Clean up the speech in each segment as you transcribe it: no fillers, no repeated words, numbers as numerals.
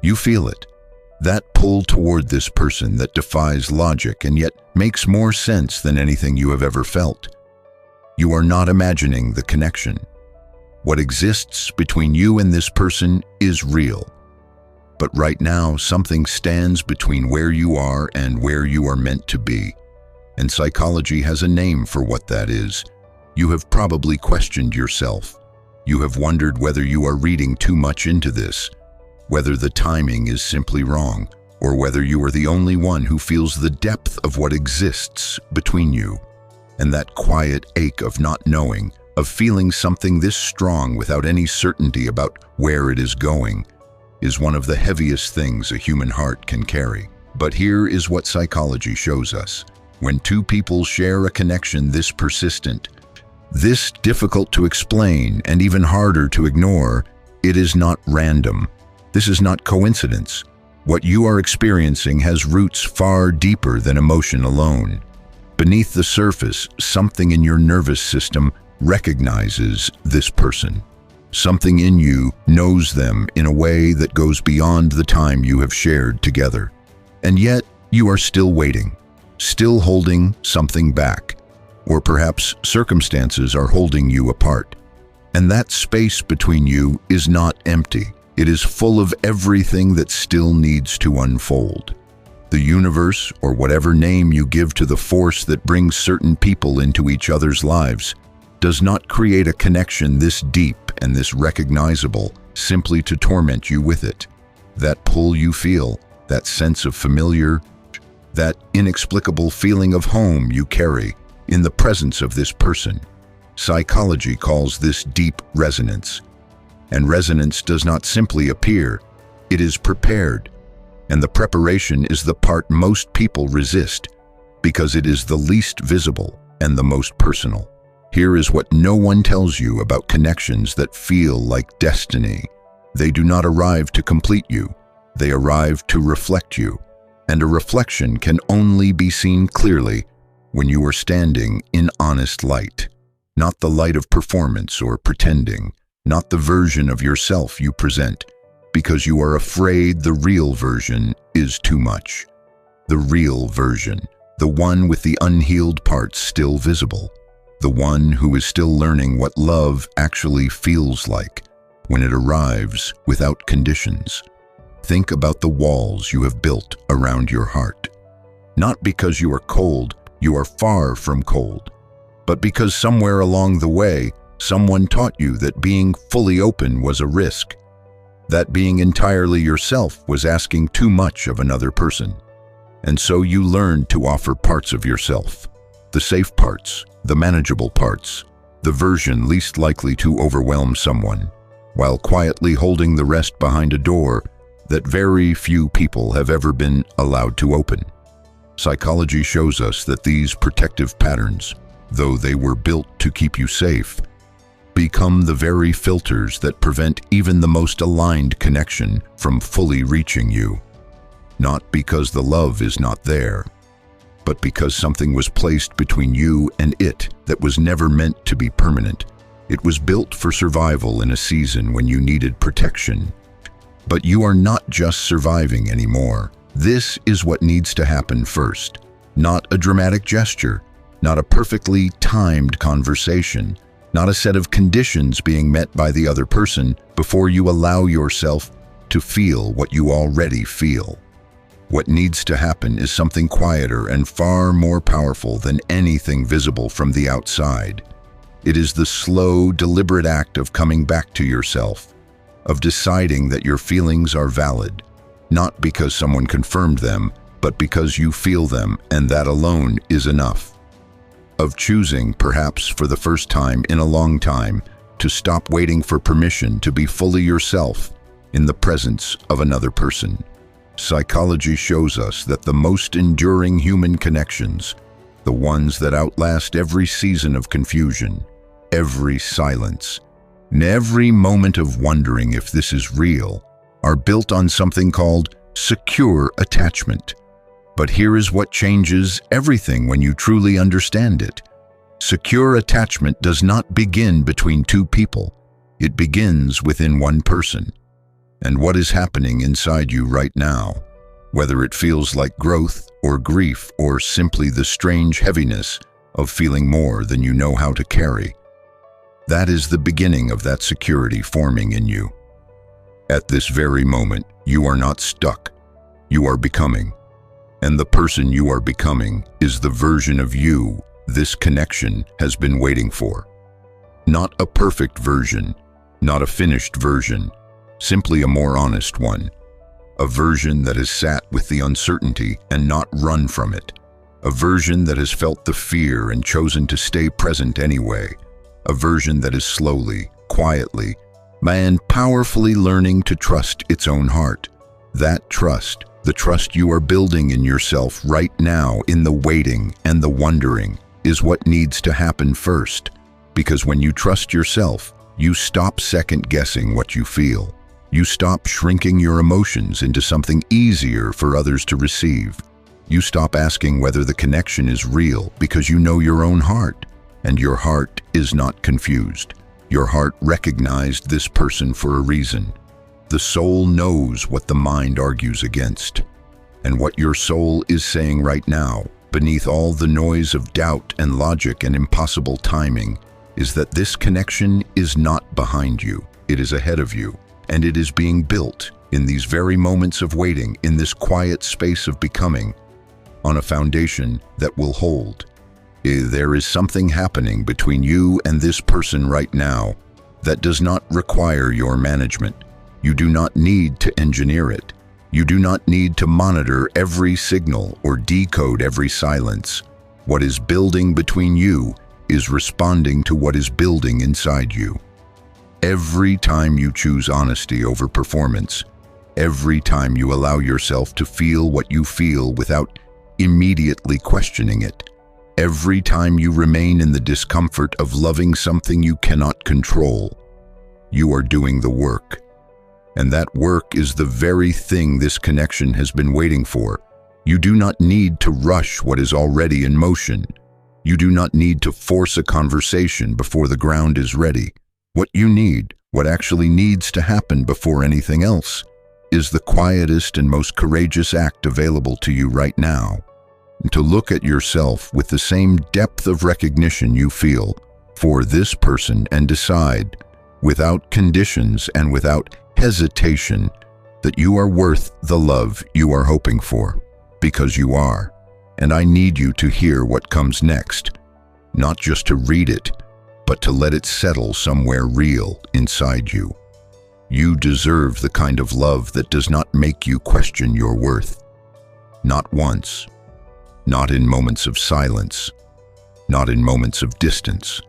You feel it. That pull toward this person that defies logic and yet makes more sense than anything you have ever felt. You are not imagining the connection. What exists between you and this person is real. But right now, something stands between where you are and where you are meant to be. And psychology has a name for what that is. You have probably questioned yourself. You have wondered whether you are reading too much into this, whether the timing is simply wrong, or whether you are the only one who feels the depth of what exists between you. And that quiet ache of not knowing, of feeling something this strong without any certainty about where it is going, is one of the heaviest things a human heart can carry. But here is what psychology shows us. When two people share a connection this persistent, this difficult to explain, and even harder to ignore, it is not random. This is not coincidence. What you are experiencing has roots far deeper than emotion alone. Beneath the surface, something in your nervous system recognizes this person. Something in you knows them in a way that goes beyond the time you have shared together. And yet, you are still waiting, still holding something back, or perhaps circumstances are holding you apart. And that space between you is not empty. It is full of everything that still needs to unfold. The universe, or whatever name you give to the force that brings certain people into each other's lives, does not create a connection this deep and this recognizable simply to torment you with it. That pull you feel, that sense of familiar, that inexplicable feeling of home you carry in the presence of this person. Psychology calls this deep resonance. And resonance does not simply appear, it is prepared. And the preparation is the part most people resist, because it is the least visible and the most personal. Here is what no one tells you about connections that feel like destiny. They do not arrive to complete you, they arrive to reflect you. And a reflection can only be seen clearly when you are standing in honest light. Not the light of performance or pretending, not the version of yourself you present, because you are afraid the real version is too much. The real version, the one with the unhealed parts still visible, the one who is still learning what love actually feels like when it arrives without conditions. Think about the walls you have built around your heart. Not because you are cold, you are far from cold, but because somewhere along the way, someone taught you that being fully open was a risk, that being entirely yourself was asking too much of another person. And so you learned to offer parts of yourself, the safe parts, the manageable parts, the version least likely to overwhelm someone, while quietly holding the rest behind a door that very few people have ever been allowed to open. Psychology shows us that these protective patterns, though they were built to keep you safe, become the very filters that prevent even the most aligned connection from fully reaching you. Not because the love is not there, but because something was placed between you and it that was never meant to be permanent. It was built for survival in a season when you needed protection. But you are not just surviving anymore. This is what needs to happen first. Not a dramatic gesture, not a perfectly timed conversation, not a set of conditions being met by the other person before you allow yourself to feel what you already feel. What needs to happen is something quieter and far more powerful than anything visible from the outside. It is the slow, deliberate act of coming back to yourself, of deciding that your feelings are valid, not because someone confirmed them, but because you feel them, and that alone is enough. Of choosing, perhaps for the first time in a long time, to stop waiting for permission to be fully yourself in the presence of another person. Psychology shows us that the most enduring human connections, the ones that outlast every season of confusion, every silence, and every moment of wondering if this is real, are built on something called secure attachment. But here is what changes everything when you truly understand it. Secure attachment does not begin between two people. It begins within one person. and what is happening inside you right now, whether it feels like growth or grief or simply the strange heaviness of feeling more than you know how to carry. That is the beginning of that security forming in you. At this very moment, you are not stuck. You are becoming. And the person you are becoming is the version of you this connection has been waiting for. Not a perfect version, not a finished version, simply a more honest one. A version that has sat with the uncertainty and not run from it. A version that has felt the fear and chosen to stay present anyway. A version that is slowly, quietly, and powerfully learning to trust its own heart. That trust, the trust you are building in yourself right now in the waiting and the wondering, is what needs to happen first. Because when you trust yourself, you stop second-guessing what you feel. You stop shrinking your emotions into something easier for others to receive. You stop asking whether the connection is real because you know your own heart, and your heart is not confused. Your heart recognized this person for a reason. The soul knows what the mind argues against. And what your soul is saying right now, beneath all the noise of doubt and logic and impossible timing, is that this connection is not behind you. It is ahead of you, and it is being built in these very moments of waiting, in this quiet space of becoming, on a foundation that will hold. There is something happening between you and this person right now that does not require your management. You do not need to engineer it. You do not need to monitor every signal or decode every silence. What is building between you is responding to what is building inside you. Every time you choose honesty over performance, every time you allow yourself to feel what you feel without immediately questioning it, every time you remain in the discomfort of loving something you cannot control, you are doing the work. And that work is the very thing this connection has been waiting for. You do not need to rush what is already in motion. You do not need to force a conversation before the ground is ready. What you need, what actually needs to happen before anything else, is the quietest and most courageous act available to you right now. And to look at yourself with the same depth of recognition you feel for this person and decide, without conditions and without hesitation, that you are worth the love you are hoping for, because you are. And I need you to hear what comes next, not just to read it, but to let it settle somewhere real inside you. You deserve the kind of love that does not make you question your worth. Not once. Not in moments of silence. Not in moments of distance.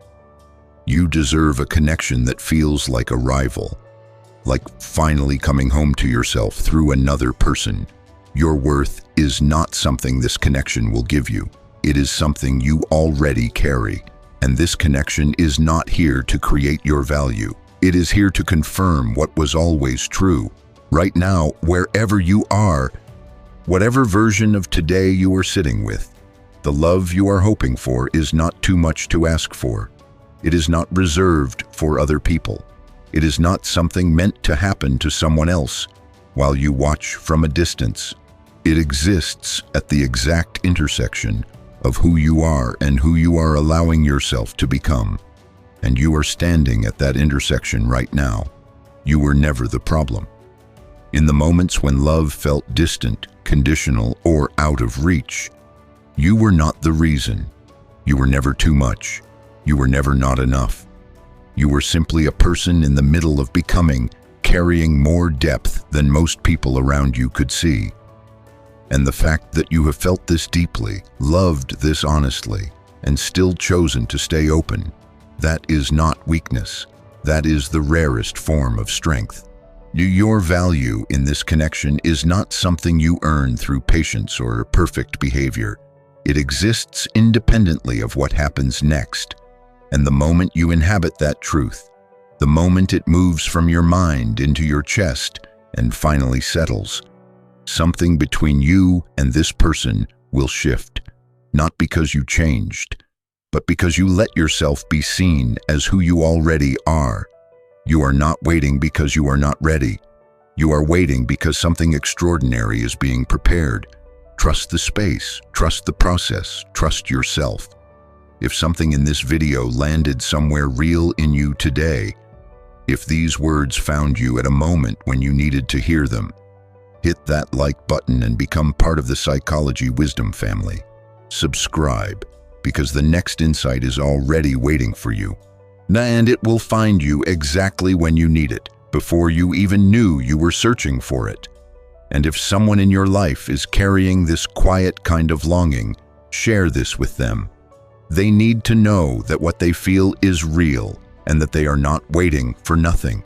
You deserve a connection that feels like arrival, like finally coming home to yourself through another person. Your worth is not something this connection will give you. It is something you already carry. And this connection is not here to create your value. It is here to confirm what was always true. Right now, wherever you are, whatever version of today you are sitting with, the love you are hoping for is not too much to ask for. It is not reserved for other people. It is not something meant to happen to someone else while you watch from a distance. It exists at the exact intersection of who you are and who you are allowing yourself to become. And you are standing at that intersection right now. You were never the problem. In the moments when love felt distant, conditional, or out of reach, you were not the reason. You were never too much. You were never not enough. You were simply a person in the middle of becoming, carrying more depth than most people around you could see. And the fact that you have felt this deeply, loved this honestly, and still chosen to stay open, that is not weakness. That is the rarest form of strength. Your value in this connection is not something you earn through patience or perfect behavior. It exists independently of what happens next. And the moment you inhabit that truth, the moment it moves from your mind into your chest and finally settles, something between you and this person will shift, not because you changed, but because you let yourself be seen as who you already are. You are not waiting because you are not ready. You are waiting because something extraordinary is being prepared. Trust the space, trust the process, trust yourself. If something in this video landed somewhere real in you today, if these words found you at a moment when you needed to hear them, hit that like button and become part of the Psychology Wisdom family. Subscribe, because the next insight is already waiting for you. And it will find you exactly when you need it, before you even knew you were searching for it. And if someone in your life is carrying this quiet kind of longing, share this with them. They need to know that what they feel is real and that they are not waiting for nothing.